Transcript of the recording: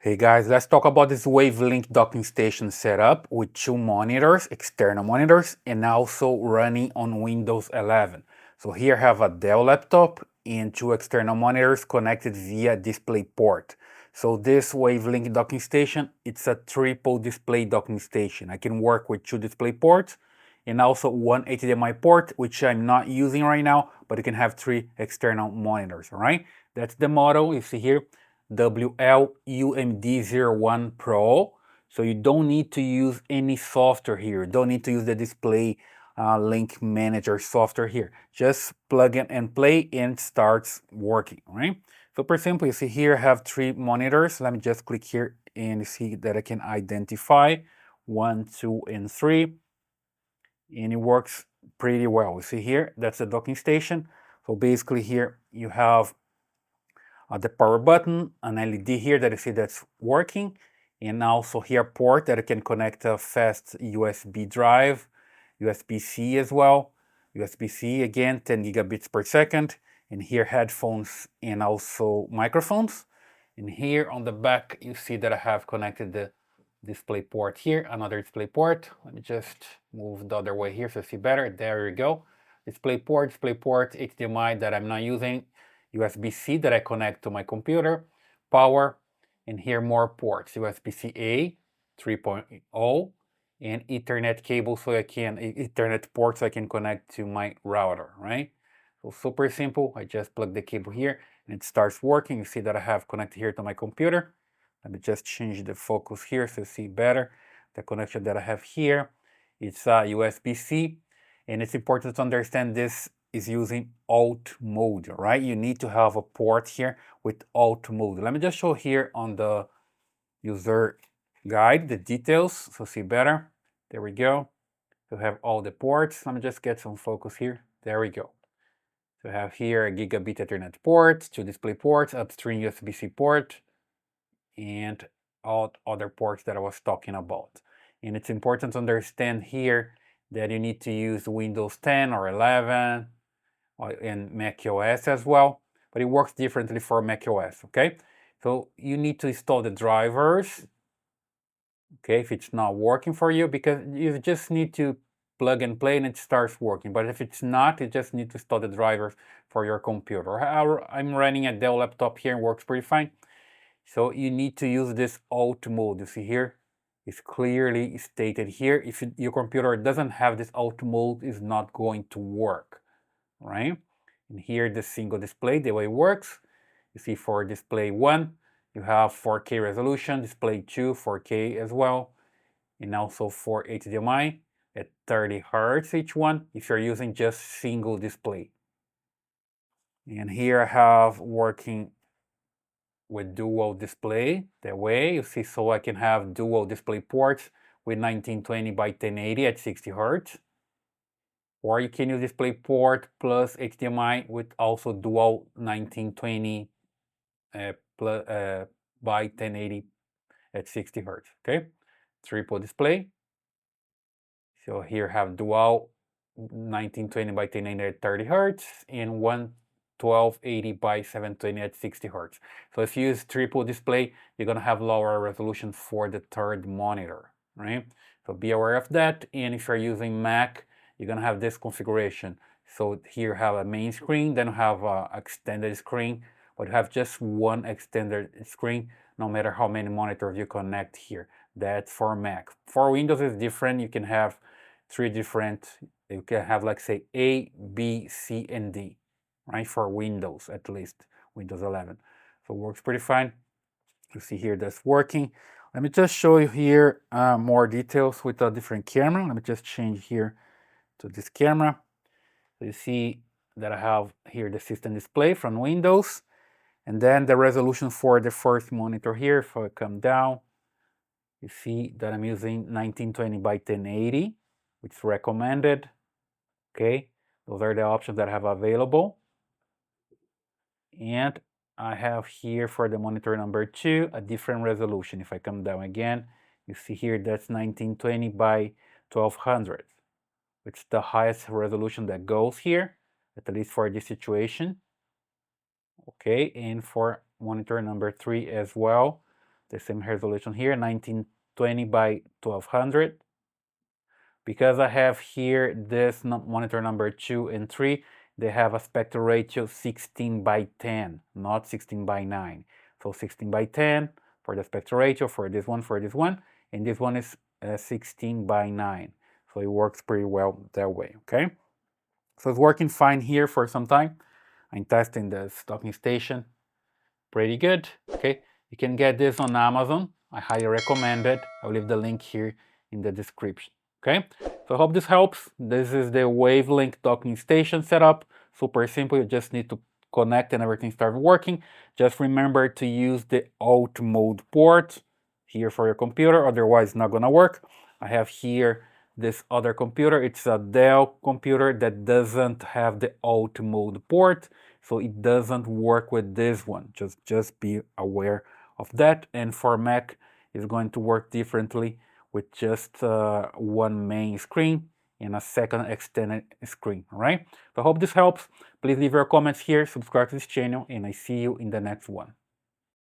Hey guys, let's talk about this WavLink docking station setup with two monitors, external monitors, and also running on Windows 11. So here I have a Dell laptop and two external monitors connected via DisplayPort. So this WavLink docking station, it's a triple display docking station. I can work with two display ports and also one HDMI port, which I'm not using right now, but you can have three external monitors, all right? That's the model you see here. WL-UMD01 Pro. So you don't need to use any software here. You don't need to use the DisplayLink Manager software here. Just plug in and play and it starts working, right? Super simple. You see here I have three monitors. Let me just click here and see that I can identify 1, 2, and 3. And it works pretty well. You see here, that's the docking station. So basically here you have the power button, an LED here that you see that's working, and also here port that I can connect a fast USB drive, USB-C as well, USB-C again, 10 gigabits per second, and here headphones and also microphones. And here on the back you see that I have connected the display port here, another display port. Let me just move the other way here so you see better. There you go. Display port, HDMI that I'm not using, USB-C that I connect to my computer, power, and here more ports, USB-C-A 3.0, and Ethernet cable so I can, Ethernet port so I can connect to my router, right? So super simple, I just plug the cable here and it starts working. You see that I have connected here to my computer. Let me just change the focus here so you see better. The connection that I have here, it's USB-C, and it's important to understand this is using alt mode, right? You need to have a port here with alt mode. Let me just show here on the user guide the details so see better. There we go. So have all the ports. Let me just get some focus here. There we go. So I have here a Gigabit Ethernet port, two display ports, upstream USB-C port, and all other ports that I was talking about. And it's important to understand here that you need to use Windows 10 or 11 and Mac OS as well, but it works differently for Mac OS, okay? So you need to install the drivers, okay, if it's not working for you, because you just need to plug and play and it starts working. But if it's not, you just need to install the drivers for your computer. I'm running a Dell laptop here and works pretty fine. So you need to use this alt mode. You see here, it's clearly stated here. If your computer doesn't have this alt mode, it's not going to work, right? And here the single display, the way it works, you see for display 1, you have 4K resolution, display 2, 4K as well, and also for HDMI at 30 Hertz each one, if you're using just single display. And here I have working with dual display, that way you see, so I can have dual display ports with 1920 by 1080 at 60 Hertz. Or you can use DisplayPort plus HDMI with also dual 1920 by 1080 at 60 Hertz, okay? Triple display. So here I have dual 1920 by 1080 at 30 Hertz and one 1280 by 720 at 60 Hertz. So if you use triple display, you're gonna have lower resolution for the third monitor, right? So be aware of that. And if you're using Mac, you're gonna have this configuration. So here you have a main screen, then you have an extended screen, but you have just one extended screen, no matter how many monitors you connect here. That's for Mac. For Windows, it's different. You can have three different, you can have like say A, B, C, and D, right? For Windows, at least, Windows 11. So it works pretty fine. You see here that's working. Let me just show you here more details with a different camera. Let me just change here to this camera. So you see that I have here the system display from Windows, and then the resolution for the first monitor here. If I come down, you see that I'm using 1920 by 1080, which is recommended. Okay, those are the options that I have available. And I have here for the monitor number 2 a different resolution. If I come down again, you see here that's 1920 by 1200, which is the highest resolution that goes here, at least for this situation. Okay, and for monitor number 3 as well, the same resolution here, 1920 by 1200. Because I have here this monitor number 2 and 3, they have aspect ratio 16 by 10, not 16 by 9. So 16 by 10 for the aspect ratio for this one, and this one is 16 by 9. So it works pretty well that way, okay? So it's working fine here for some time. I'm testing the docking station. Pretty good, okay? You can get this on Amazon. I highly recommend it. I'll leave the link here in the description, okay? So I hope this helps. This is the WavLink docking station setup. Super simple, you just need to connect and everything starts working. Just remember to use the alt mode port here for your computer, otherwise it's not gonna work. I have here this other computer. It's a Dell computer that doesn't have the alt mode port, so it doesn't work with this one. Just be aware of that. And for Mac, it's going to work differently with just one main screen and a second extended screen, all right? So I hope this helps. Please leave your comments here, subscribe to this channel, and I see you in the next one.